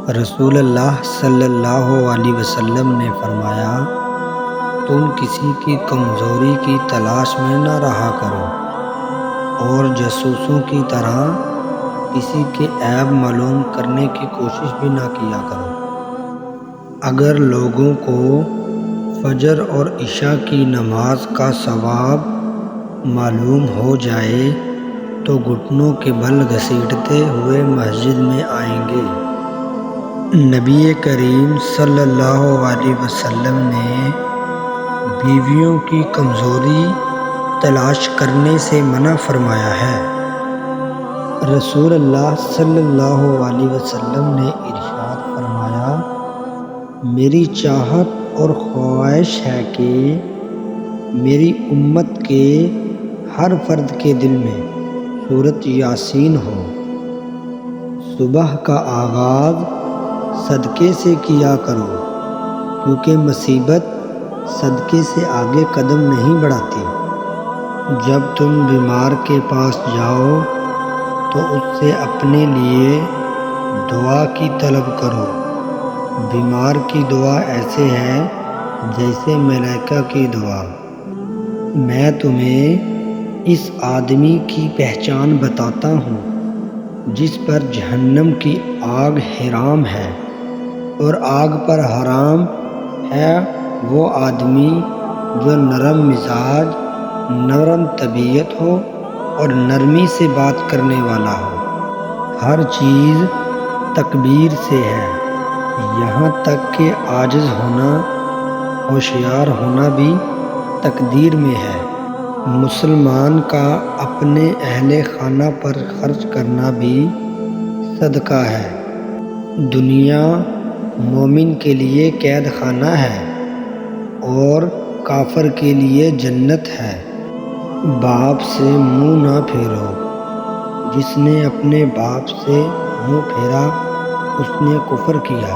رسول اللہ صلی اللہ علیہ وسلم نے فرمایا، تم کسی کی کمزوری کی تلاش میں نہ رہا کرو اور جاسوسوں کی طرح کسی کے عیب معلوم کرنے کی کوشش بھی نہ کیا کرو۔ اگر لوگوں کو فجر اور عشاء کی نماز کا ثواب معلوم ہو جائے تو گھٹنوں کے بل گھسیٹتے ہوئے مسجد میں آئیں گے۔ نبی کریم صلی اللہ علیہ وسلم نے بیویوں کی کمزوری تلاش کرنے سے منع فرمایا ہے۔ رسول اللہ صلی اللہ علیہ وسلم نے ارشاد فرمایا، میری چاہت اور خواہش ہے کہ میری امت کے ہر فرد کے دل میں سورۃ یاسین ہو۔ صبح کا آغاز صدقے سے کیا کرو، کیونکہ مصیبت صدقے سے آگے قدم نہیں بڑھاتی۔ جب تم بیمار کے پاس جاؤ تو اس سے اپنے لیے دعا کی طلب کرو۔ بیمار کی دعا ایسے ہے جیسے ملائکہ کی دعا۔ میں تمہیں اس آدمی کی پہچان بتاتا ہوں جس پر جہنم کی آگ حرام ہے، اور آگ پر حرام ہے وہ آدمی جو نرم مزاج، نرم طبیعت ہو اور نرمی سے بات کرنے والا ہو۔ ہر چیز تقدیر سے ہے، یہاں تک کہ عاجز ہونا، ہوشیار ہونا بھی تقدیر میں ہے۔ مسلمان کا اپنے اہل خانہ پر خرچ کرنا بھی صدقہ ہے۔ دنیا مومن کے لیے قید خانہ ہے اور کافر کے لیے جنت ہے۔ باپ سے منہ نہ پھیرو، جس نے اپنے باپ سے منہ پھیرا اس نے کفر کیا۔